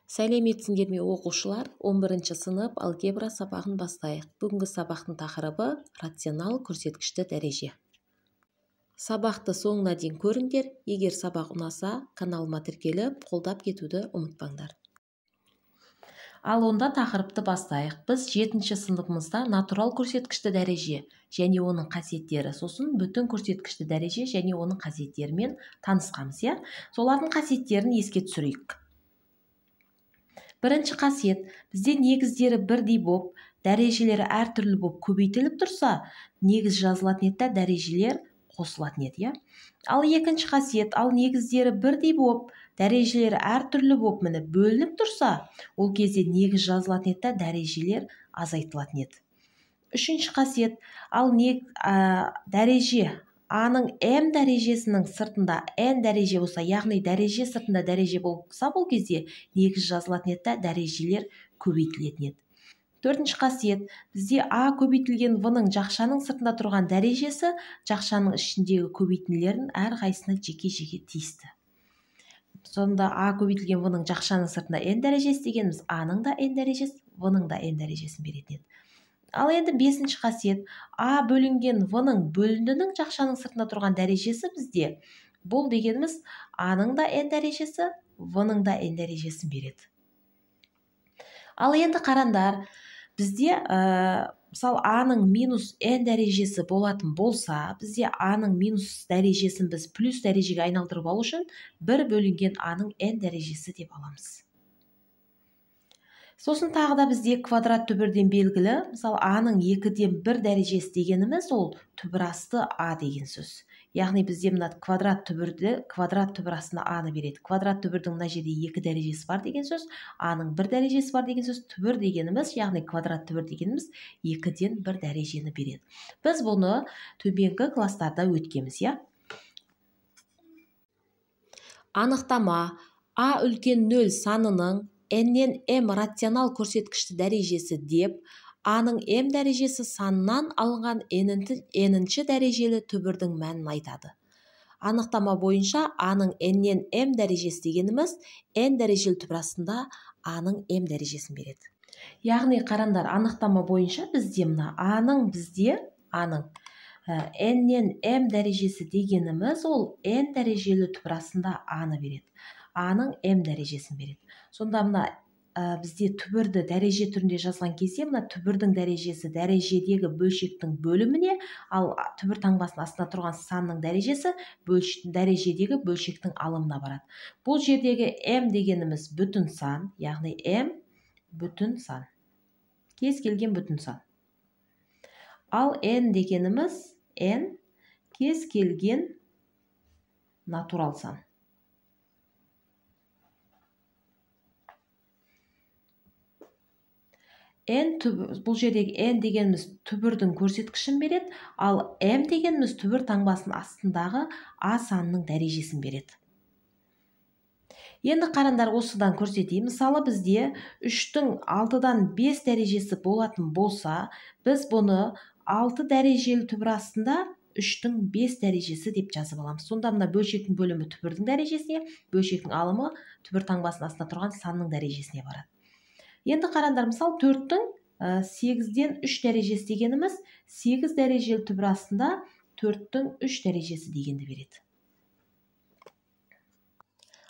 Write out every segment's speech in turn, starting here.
Сәлеметсіңдер ме оқушылар, 11 сынып алгебра сабағын бастайық. Бүгінгі сабақтың тақырыбы рационал көрсеткішті дәреже. Сабақты соңына дейін көріңдер. Егер сабақ ұнаса, каналыма тіркеліп, қолдап кетуді ұмытпаңдар. Ал онда тақырыпты бастайық. Біз 7-ші сыныбымызда натурал көрсеткішті дәреже және оның қасиеттері, сосын бүтін көрсеткішті дәреже және оның қасиеттерімен танысқанбыз, иә? Солардың қасиеттерін еске түсірейік. Бірінші қасиет, бізде негіздері бірдей боп, дәрежелері әртүрлі боп көбейтіліп тұрса, негіз жазылатын еді, дәрежелер қосылатын еді, иә? Ал екінші қасиет, ал негіздері бірдей боп, дәрежелері әртүрлі боп, міне бөлініп тұрса, ол кезде негіз жазылатын еді, дәрежелер азайтылатын еді. Үшінші қасиет, ал дәреже А-ның М дәрежесінің сыртында N дәреже болса, яғни дәреже сыртында дәреже болса, бұл кезде негіз жазылатын еді, дәрежелер көбейтілетін еді. Төртінші қасиет, бізде А көбейтілген В-ның жақшаның сыртында тұрған дәрежесі жақшаның ішіндегі көбейтінділердің әрқайсысына жеке-жеке тиісті. Сонда А көбейтілген В-ның жақшаның сыртында N дәрежесі дегеніміз А-ның да N дәрежесі, В-ның да N дәрежесін беретін еді. Ал енді 5-ші қасиет, А бөлінген В-ның бөліндінің жақшаның сыртында тұрған дәрежесі бізде. Бұл дегеніміз А-ның да N дәрежесі, В-ның да N дәрежесін береді. Ал енді қарандар, бізде мысалы А-ның минус N дәрежесі болатын болса, бізде А-ның минус дәрежесін біз плюс дәрежеге айналдырып алу үшін 1 бөлінген А-ның N дәрежесі деп аламыз. Сосын тағы да бізде квадрат түбірден белгілі, мысалы А-ның 2-ден 1 дәрежесі дегеніміз ол түбірасты А деген сөз. Яғни бізде мына квадрат түбір астына А-ны береді. Квадрат түбірдің мына жерде 2 дәрежесі бар деген сөз, А-ның 1 дәрежесі бар деген сөз, түбір дегеніміз, яғни квадрат түбір дегеніміз 2-ден 1 дәрежені береді. Біз бұны төменгі кластарда өткенбіз, иә? Анықтама: А үлкен 0 санының N-нен M рационал көрсеткішті дәрежесі деп, А-ның M дәрежесі санынан алынған N-ші дәрежелі түбірдің мәнін айтады. Анықтама бойынша А-ның N-нен M дәрежесі дегеніміз N дәрежелі түбір астында А-ның M дәрежесін береді. Яғни қарандар, анықтама бойынша бізде мына А-ның N-нен M дәрежесі дегеніміз ол N дәрежелі түбір астында А-ны береді. А-ның M дәрежесін береді. Сонда мына бізде түбірді дәреже түрінде жазған кезде, мына түбірдің дәрежесі дәрежедегі бөлшектің бөліміне, ал түбір таңбасының астында тұрған санның дәрежесі дәрежедегі бөлшектің алымына барады. Бұл жердегі M дегеніміз бүтін сан, яғни M бүтін сан. Кез келген бүтін сан. Ал N дегеніміз N кез келген натурал сан. Бұл жердегі N дегеніміз түбірдің көрсеткішін береді, ал M дегеніміз түбір таңбасының астындағы А санының дәрежесін береді. Енді қарандар, осыдан көрсетейін. Мысалы бізде 3-дің 6-дан 5 дәрежесі болатын болса, біз бұны 6 дәрежелі түбір астында 3-дің 5 дәрежесі деп жазып аламыз. Сонда мына бөлшектің бөлімі түбірдің дәрежесіне, бөлшектің алымы түбір таңбасының астында тұрған санның дәрежесіне барады. Енді қарандар, мысалы 4-дің 8-ден 3 дәрежесі дегеніміз 8 дәрежелі түбір астында 4-дің 3 дәрежесі дегенді береді.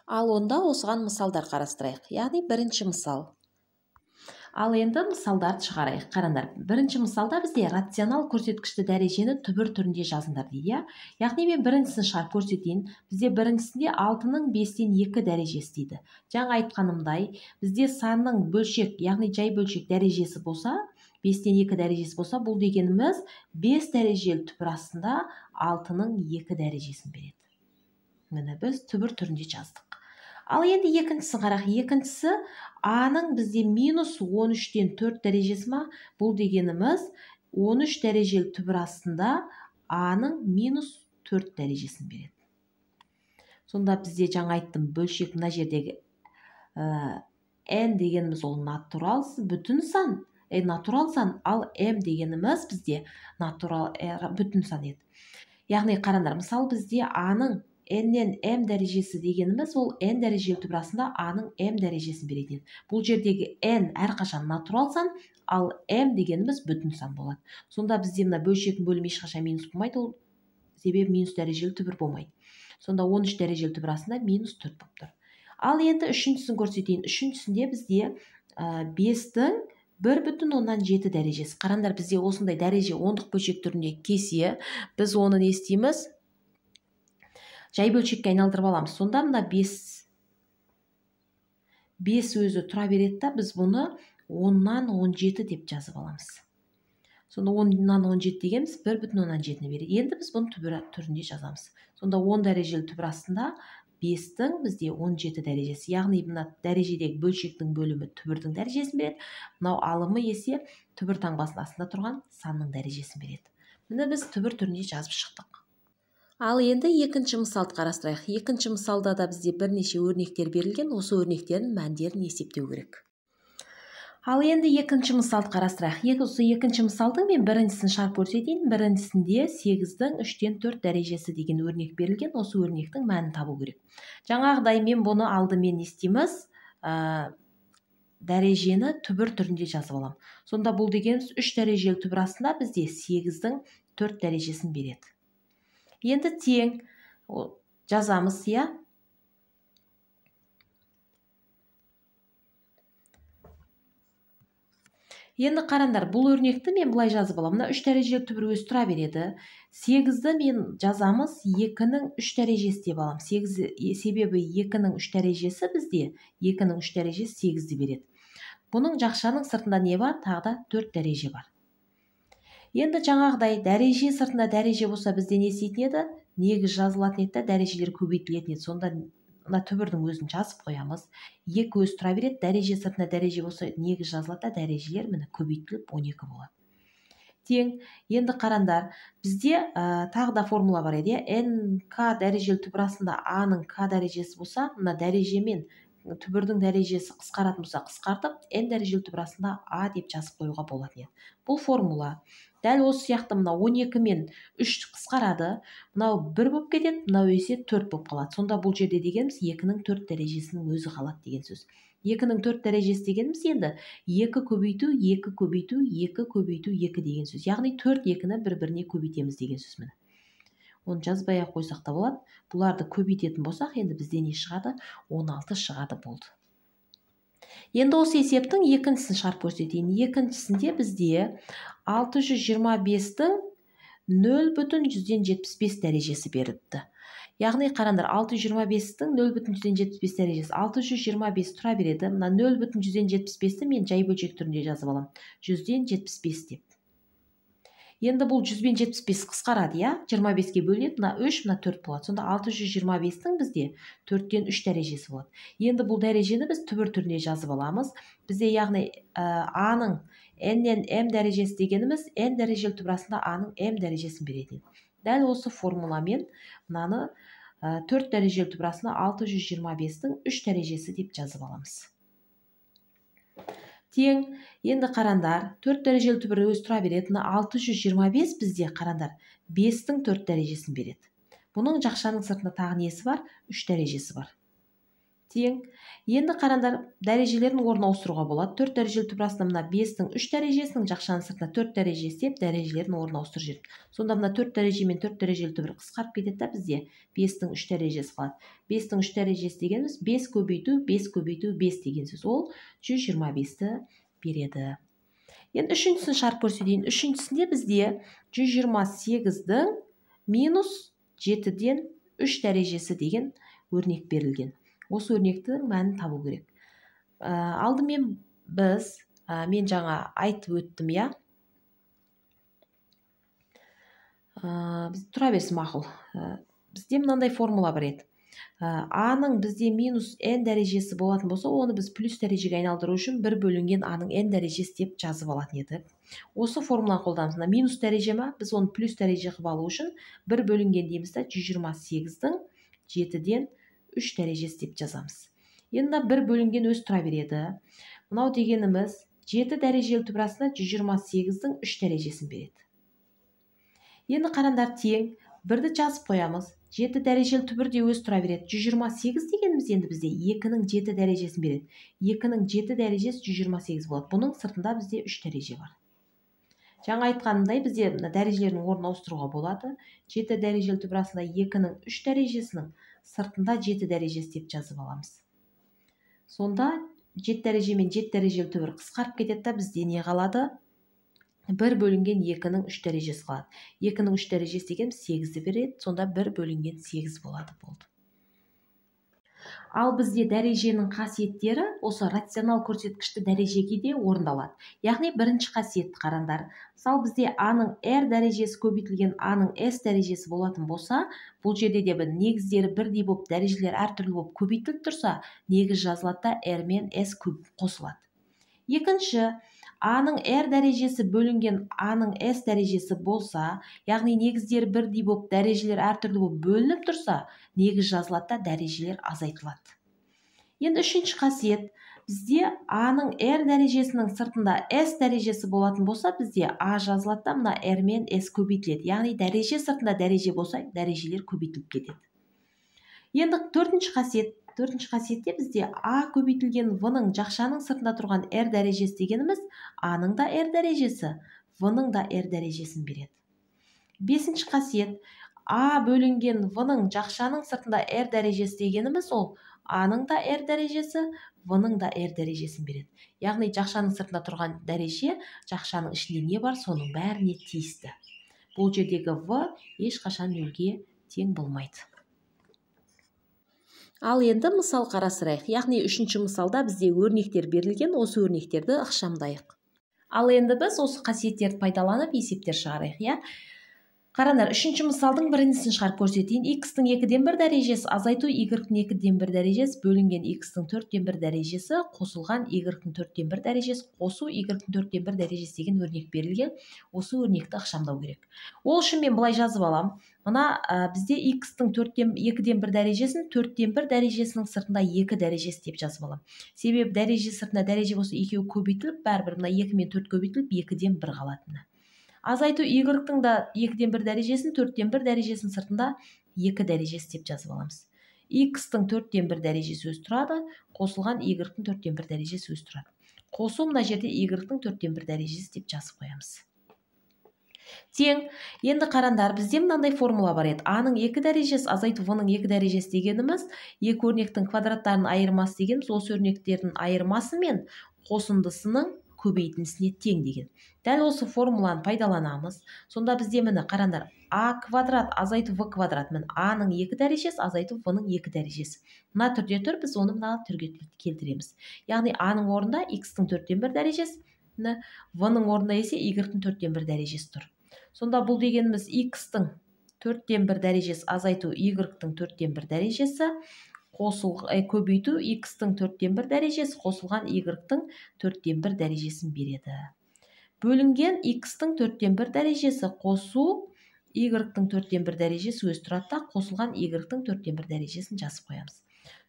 Ал онда осыған мысалдар қарастырайық. Яғни бірінші мысал. Ал енді мысалдарды шығарайық. Қарандар, бірінші мысалда бізде рационал көрсеткішті дәрежені түбір түрінде жазыңдар дейді. Яғни мен біріншісін шығарып көрсетейін. Бізде біріншісінде 6-ның 5-тен 2 дәрежесі дейді. Жаңа айтқанымдай, бізде санның бөлшек, яғни жай бөлшек дәрежесі болса, 5-тен 2 дәрежесі болса, бұл дегеніміз 5 дәрежелі түбір астында 6-ның 2 дәрежесін береді. Міне біз түбір түрінде жаздық. Ал енді екіншісін қарақ. Екіншісі А-ның бізде минус 13-тен 4 дәрежесі ма? Бұл дегеніміз 13 дәрежелі түбір астында А-ның минус 4 дәрежесін береді. Сонда бізде жаңа айттым, бөлшек мына жердегі N дегеніміз ол натурал бүтін сан, натурал сан, ал M дегеніміз бізде бүтін сан еді. Яғни қарандар, мысалы бізде А-ның n-нен m дәрежесі дегеніміз ол n дәрежелі түбірасында a-ның m дәрежесін береді. Бұл жердегі n әрқашан натурал сан, ал m дегеніміз бүтін сан болады. Сонда бізде мына бөлшектің бөлімі ешқашан минус болмайды, ол себебі минус дәрежелі түбір болмайды. Сонда 13 дәрежелі түбірасында минус 4 болып тұр. Ал енді үшіншісін көрсетейін. Үшіншісінде бізде 5-тің 1,7 дәрежесі. Қараңдар, бізде осындай дәреже ондық бөлшек түрінде келсе, біз оны не істейміз? Жай бөлшекке айналдырып аламыз. Сонда мына 5 өзі тұра береді да, біз бұны 10-нан 17 деп жазып аламыз. Сонда 10-нан 17 дегеніміз 1,17 береді. Енді біз бұны түрінде жазамыз. Сонда 10 дәрежелі түбір астында 5-тің бізде 17 дәрежесі. Яғни мына дәрежедегі бөлшектің бөлімі түбірдің дәрежесін береді. Мынау алымы есе түбір таңбасының астында тұрған санның дәрежесін береді. Міне біз түбір түрінде жазып шықтық. Ал енді екінші мысалды қарастырайық. Екінші мысалда да бізде бірнеше өрнектер берілген. Осы өрнектердің мәндерін есептеу керек. Ал енді екінші мысалды қарастырайық. Осы екінші мысалдың мен біріншісін шарп көрсетейін. Біріншісінде 8-дің 3-тен 4 дәрежесі деген өрнек берілген. Осы өрнектің мәнін табу керек. Жаңағыдай мен бұны алдымен естейміз, дәрежені түбір түрінде жазып алам. Сонда бұл дегеніміз 3 дәрежелі түбір астында бізде 8-дің 4 дәрежесін береді. Енді тең жазамыз, я. Енді қараңдар, бұл өрнекті мен былай жазып аламын. Мына 3 дәрежелі түбір өзі тұра береді. 8-ді мен жазамыз 2-нің 3 дәрежесі деп алам. Себебі 2-нің 3 дәрежесі бізде 2-нің 3 дәрежесі 8-ді береді. Бұның жақшаның сыртында не бар? Тағы да 4 дәреже бар. Енді жаңағыдай дәреже сыртында дәреже болса бізде не істейтін еді? Негіз жазылатын еді, дәрежелер көбейтілетін еді. Сонда мына түбірдің өзін жазып қоямыз. 2 өзі тұра береді, дәреже сыртында дәреже болса негіз жазылады, дәрежелер міне көбейтіліп 12 болады. Тең, енді қараңдар, бізде тағы да формула бар еді. nk дәрежелі түбір астында a-ның k дәрежесі болса, мына дәрежемен түбірдің дәрежесі қысқаратын болса, қысқартып n дәрежелі түбір астында a деп жазып қоюға болатын еді. Бұл формула. Дәл осы сияқты мына 12 мен 3 қысқарады, мынау 1 болып кетеді, мынау есе 4 болып қалады. Сонда бұл жерде дегеніміз 2-нің 4 дәрежесінің өзі қалады деген сөз. 2-нің 4 дәрежесі дегеніміз енді 2 көбейту 2 көбейту 2 көбейту 2 деген сөз. Яғни 4 2-ні бір-біріне көбейтеміз деген сөз міне. Оны жазбай ақ қойсақ та болады. Бұларды көбейтетін болсақ, енді бізде не шығады? 16 шығады болды. Енді осы есептің екіншісін шарп көрсетейін. Екіншісінде бізде 625-тің 0,175 дәрежесі беріліпті. Яғни қараңдар, 625-тің 0,175 дәрежесі 625 тұра береді. Мына 0,175-ті мен жай бөлшек түрінде жазып алам. 100-75 деп. Енді бұл 100-75 қысқарады, я? 25-ге бөлінеді, мына 3, мына 4 болады. Сонда 625-тің бізде 4-тен 3 дәрежесі болады. Енді бұл дәрежені біз түбір түрінде жазып аламыз. Бізде яғни a-ның n-нен m дәрежесі дегеніміз n дәрежелі түбір астында a-ның m дәрежесін береді. Дәл осы формуламен мынаны 4 дәрежелі түбір астында 625-тің 3 дәрежесі деп жазып аламыз. Тең, енді қарандар, 4 дәрежелі түбір өзі тұра береді. 625 бізде қарандар 5-тің 4 дәрежесін береді. Бұның жақшаның сыртында тағы несі бар? 3 дәрежесі бар. Тең, енді қарандар, дәрежелерін орнына ауыстыруға болады. 4 дәрежелі түбір астында мына 5-тің 3 дәрежесінің жақшаның сыртына 4 дәрежесі деп дәрежелерін орнына ауыстырып жібереді. Сонда мына 4 дәреже мен 4 дәрежелі түбір қысқарып кетеді да бізде 5-тің 3 дәрежесі қалады. 5-тің 3 дәрежесі дегеніміз 5 көбейту 5 көбейту 5 деген сөз. Ол 125-ті береді. Енді үшіншісін шарп көрсетейін. Үшіншісінде бізде 128-дің минус 7-ден 3 дәрежесі деген өрнек берілген. Осы өрнектің мәнін табу керек. Алдымен мен жаңа айтып өттім, я? Тұра берсін мақұл. Бізде мынандай формула бар еді. a-ның бізде минус n дәрежесі болатын болса, оны біз плюс дәрежеге айналдыру үшін 1 бөлінген a-ның n дәрежесі деп жазып алатын едік. Осы формуланы қолданамыз. Минус дәреже ма? Біз оны плюс дәреже қылып алу үшін 1 бөлінген дейміз да 128-дің 7-ден 3 дәрежесі деп жазамыз. Енді 1 бөлінген өз тұра береді. Мынау дегеніміз 7 дәрежелі түбір астында 128-дің 3 дәрежесін береді. Енді қарандар тең, бірді жазып қоямыз. 7 дәрежелі түбірде өзі тұра береді. 128 дегеніміз енді бізде 2-нің 7 дәрежесін береді. 2-нің 7 дәрежесі 128 болады. Бұның сыртында бізде 3 дәреже бар. Жаңа айтқанымдай бізде дәрежелердің орнын ауыстыруға болады. 7 дәрежелі түбір астында 2-нің 3 дәрежесінің сыртында 7 дәрежесі деп жазып аламыз. Сонда 7 дәреже мен 7 дәрежелі түбір қысқарып кетеді, бізде не қалады? 1 бөлінген 2-нің 3 дәрежесі қалады. 2-нің 3 дәрежесі деген 8-ді береді, сонда 1 бөлінген 8 болады, болды. Ал бізде дәреженің қасиеттері осы рационал көрсеткішті дәрежеге де орындалады. Яғни бірінші қасиетті қараңдар. Мысалы бізде А-ның R дәрежесі көбейтілген А-ның S дәрежесі болатын болса, бұл жерде де негіздері бірдей болып, дәрежелер әртүрлі болып көбейтіліп тұрса, негіз жазылады да R мен S қосылады. Екінші, А-ның R дәрежесі бөлінген А-ның S дәрежесі болса, яғни негіздері бірдей болып, дәрежелер әртүрлі болып бөлініп тұрса, негіз жазылады да дәрежелер азайтылады. Енді үшінші қасиет, бізде А-ның R дәрежесінің сыртында S дәрежесі болатын болса, бізде А жазылады да мына R мен S көбейтіледі. Яғни дәреже сыртында дәреже болса, дәрежелер көбейтіліп кетеді. Енді төртінші қасиетте бізде А көбейтілген В-ның жақшаның сыртында тұрған R дәрежесі дегеніміз А-ның да R дәрежесі, В-ның да R дәрежесін береді. Бесінші қасиет, А бөлінген В-ның жақшаның сыртында R дәрежесі дегеніміз ол А-ның да R дәрежесі, В-ның да R дәрежесін береді. Яғни жақшаның сыртында тұрған дәреже, жақшаның ішінде не бар, соның бәріне тиісті. Бұл жердегі В ешқашан нөлге тең болмайды. Ал енді мысал қарастырайық. Яғни үшінші мысалда бізде өрнектер берілген, осы өрнектерді ықшамдайық. Ал енді біз осы қасиеттерді пайдаланып есептер шығарайық. Қараңдар, үшінші мысалдың біріншісін шығарып көрсетейін. X-тің 2-ден 1 дәрежесі азайту Y-тің 2-ден 1 дәрежесі бөлінген X-тің 4-ден 1 дәрежесі қосылған Y-тің 4-ден 1 дәрежесі қосу Y-тің 4-ден 1 дәрежесі деген өрнек берілген. Осы өрнекті ықшамдау керек. Ол үшін мен былай жазып алам. Мына бізде X-тің 2-ден 1 дәрежесін 4-ден 1 дәрежесінің сыртында 2 дәрежесі деп жазып алам. Себебі дәреже сыртында дәреже болса, екеуі көбейтіліп, бәрібір мына 2 мен 4 көбейтіліп 2-ден 1 қалатыны. Азайту Y-тің да 2-ден 1 дәрежесін 4-ден 1 дәрежесінің сыртында 2 дәрежесі деп жазып аламыз. X-тің 4-ден 1 дәрежесі өзі тұрады, қосылған Y-тің 4-ден 1 дәрежесі өзі тұрады. Қосу мына жерде Y-тің 4-ден 1 дәрежесі деп жазып қоямыз. Тең, енді қараңдар, бізде мынандай формула бар еді. А-ның 2 дәрежесі азайту В-ның 2 дәрежесі дегеніміз, екі өрнектің квадраттарының айырмасы дегеніміз, осы өрнектердің айырмасы мен қосындысының көбейтіндісіне тең деген. Дәл осы формуланы пайдаланамыз. Сонда бізде міне қараңдар, А квадрат азайту В квадрат, міне А-ның 2 дәрежесі азайту В-ның 2 дәрежесі. Мына түрде тұр, біз оны мына түрге келтіреміз. Яғни А-ның орнында X-тің 4-ден 1 дәрежесі, В-ның орнында есе Y-тің 4-ден 1 дәрежесі тұр. Сонда бұл дегеніміз X-тің 4-ден 1 дәрежесі азайту Y-тің 4-ден 1 дәрежесі көбейту X-тің 4-ден 1 дәрежесі қосылған Y-тің 4-ден 1 дәрежесін береді. Бөлінген X-тің 4-ден 1 дәрежесі қосу Y-тің 4-ден 1 дәрежесі өзі тұрады да, қосылған Y-тің 4-ден 1 дәрежесін жазып қоямыз.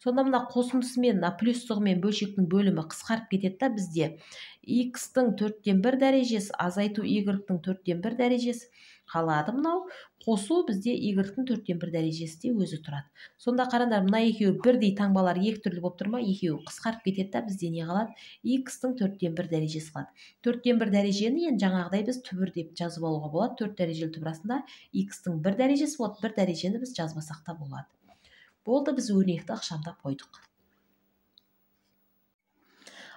Сонда мына қосындысымен, плюстығымен бөлшектің бөлімі қысқарып кетеді да, бізде X-тің 4-ден 1 дәрежесі азайту Y-тің 4-ден 1 дәрежесі қалады. Мынау қосу бізде Y-тің 4-ден 1 дәрежесі де өзі тұрады. Сонда қараңдар, мына екеуі бірдей таңбалар екі түрлі болып тұрма, екеуі қысқарып кетеді да, бізде не қалады? X-тің 4-ден 1 дәрежесі қалады. 4-ден 1 дәрежені енді жаңағыдай біз түбір деп жазып алуға болады. 4 дәрежелі түбір астында X-тің 1 дәрежесі болады, 1 дәрежені біз жазбасақ та болады. Болды, біз өрнекті ықшамдап қойдық.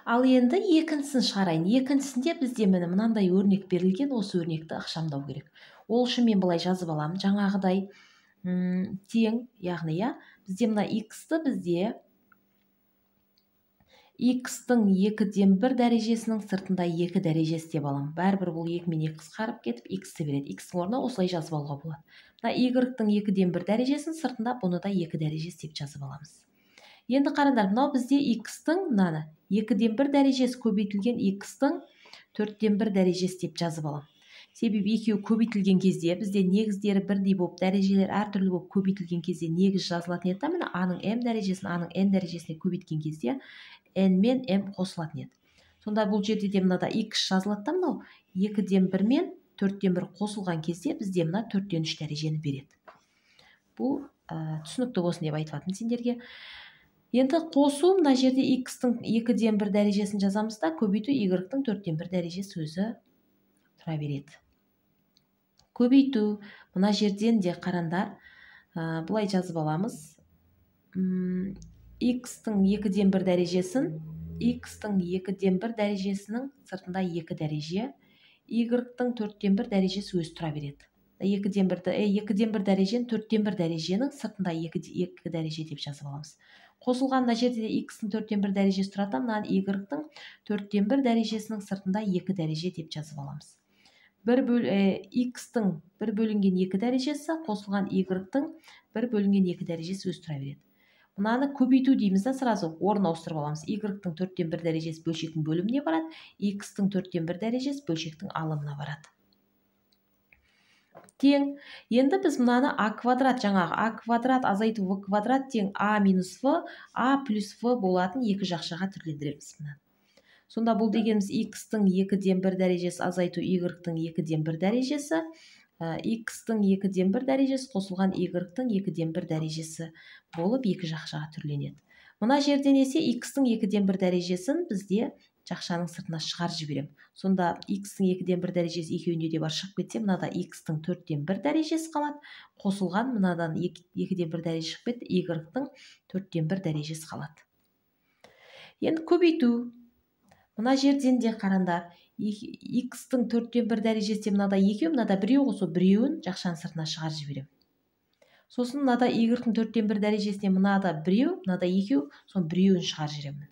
Ал енді екіншісін шығарайын. Екіншісінде бізде мынандай өрнек берілген, осы өрнекті ықшамдау керек. Ол үшін мен былай жазып аламын. Жаңағыдай тең, яғни бізде мына X-ты бізде X-тың 2-ден 1 дәрежесінің сыртында 2 дәрежесі деп аламын. Бәрібір бұл 2 мен 2 қысқарып кетіп X-ті береді. X-тің орнына осылай жазып алуға болады. Мына Y-тың 2-ден 1 дәрежесінің сыртында бұны да 2 дәрежесі деп жазып аламыз. Енді қараңдар, мынау бізде X-тың 2-ден 1 дәрежесі көбейтілген X-тың 4-ден 1 дәрежесі деп жазып аламын. Себебі екеуі көбейтілген кезде бізде негіздері бірдей болып, дәрежелер әртүрлі болып көбейтілген кезде негіз жазылатын еді. Міне А-ның М дәрежесін А-ның N дәрежесіне көбейткен кезде N мен M қосылатын еді. Сонда бұл жерде де мынада X жазылады да, мынау 2-ден 1 мен 4-ден 1 қосылған кезде бізде мына 4-ден 3 дәрежені береді. бұл түсінікті болсын деп айтып жатырмын сендерге. Енді қосу, мына жерде x-тің 2-ден 1 дәрежесін жазамыз да, көбейту y-тің 4-тен 1 дәрежесі өзі тұра береді. Көбейту, мына жерден де қарандар, бұлай жазып аламыз. x-тің 2-ден 1 дәрежесін, x-тің 2-ден 1 дәрежесінің сыртында 2 дәреже, y-тің 4-тен 1 дәрежесі өзі тұра береді. 2-ден 1 дәрежен 4-тен 1 дәреженің сыртында 2 дәреже деп жазып аламыз. Қосылған мына жерде x-тің 4-тен 1 дәрежесі тұрады, мынаны y-тің 4-тен 1 дәрежесінің сыртында 2 дәреже деп жазып аламыз. x-тің 1 бөлінген 2 дәрежесі қосылған y-тің 1 бөлінген 2 дәрежесі өзі тұра береді. Мынаны көбейту дейміз да, сразу орын ауыстырып аламыз. y-тің 4-тен 1 дәрежесі бөлшектің бөліміне барады, x-тің 4-тен 1 дәрежесі бөлшектің алымына барады. Тең. Енді біз мынаны а квадрат, жаңағы а квадрат азайту в квадрат тең а минус в, а плюс в болатын екі жақшаға түрлендіреміз. Сонда бұл дегеніміз x-тің 2-ден 1 дәрежесі азайту y-тің 2-ден 1 дәрежесі, x-тің 2-ден 1 дәрежесі қосылған y-тің 2-ден 1 дәрежесі болып екі жақшаға түрленеді. Мына жерден есе x-тің 2-ден 1 дәрежесін бізде жақшаның сыртына шығарып жіберем. Сонда x-тің 2-ден 1 дәрежесі екеуінде де бар шығып кетсе, мынада x-тің 4-тен 1 дәрежесі қалады. Қосылған мынадан 2-ден 1 дәреже шығып кетті, y-тің 4-тен 1 дәрежесі қалады. Енді көбейту. Мына жерден де қарандар, x-тің 4-тен 1 дәрежесі мынада екеу, мынада біреу қосу, біреуін жақшаның сыртына шығарып жіберем. Сосын мынада y-тің 4-тен 1 дәрежесіне мынада біреу, мынада екеу, соны біреуін шығарып жіберем.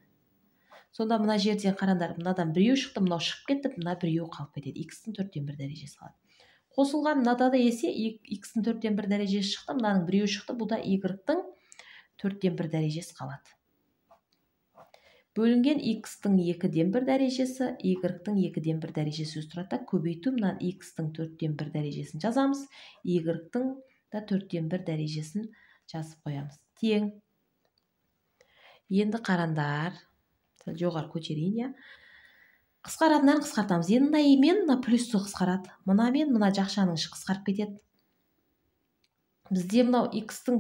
Сонда мына жерден қарандар, мынадан біреу шықты, мынау шығып кетті, мына біреу қалып кетеді. x-тің 4-тен 1 дәрежесі қалады. Қосылған мынада да есе x-тің 4-тен 1 дәрежесі шықты, мынаның біреу шықты, бұлда y-тің 4-тен 1 дәрежесі қалады. Бөлінген x-тің 2-ден 1 дәрежесі, y-тің 2-ден 1 дәрежесі өзі тұрады. Көбейту, мынан x-тің 4-тен 1 дәрежесін жазамыз, y-тің да 4-тен 1 дәрежесін жазып қоямыз. Тең. Енді қарандар, жоғары көтерейін, қысқаратыннан қысқартамыз. Енді мына мен мына плюсті қысқарады. Мына мен мына жақшаның іші қысқарып кетеді. Бізде мынау x-тің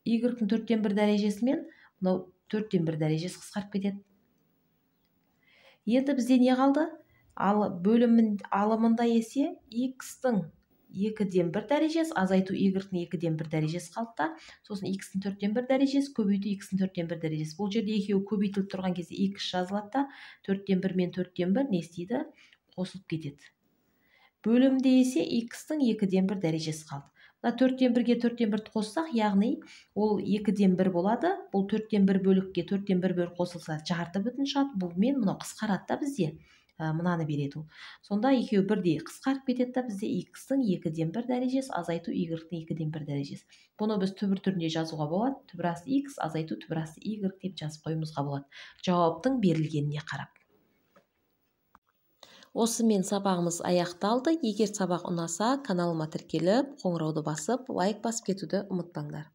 y-тің 4-тен 1 дәрежесі мен мынау 4-тен 1 дәрежесі қысқарып кетеді. Енді бізде не қалды? Бөлімнің алымында есе x-тің 2-ден 1 дәрежесі, азайту y-тің 2-ден 1 дәрежесі қалды да, сосын x-тің 4-тен 1 дәрежесі, көбейту x-тің 4-тен 1 дәрежесі. Бұл жерде екеуі көбейтіліп тұрған кезде x жазылады да, 4-тен 1 мен 4-тен 1 не істейді? Қосылып кетеді. Бөлімде есе x-тің 2-ден 1 дәрежесі қалды. 4-тен 1-ге 4-тен 1 қоссақ, яғни ол 2-ден 1 болады. Бұл 4-тен 1 бөлікке 4-тен 1 бөлік қосылса жарты бүтін шығады. Бұл мен мынау қысқарады да бізде. Мынаны береді. Сонда екеуі бірдей қысқарып кетеді да, бізде x-тің 2-ден 1 дәрежесі, азайту y-тің 2-ден 1 дәрежесі. Бұны біз түбір түрінде жазуға болады. Түбірасты x, азайту түбірасты y деп жазып қоюымызға болады. Жауаптың берілгеніне қарап. Осымен сабағымыз аяқталды. Егер сабақ ұнаса, каналыма тіркеліп, қоңырауды басып, лайк басып кетуді ұмытпаңдар.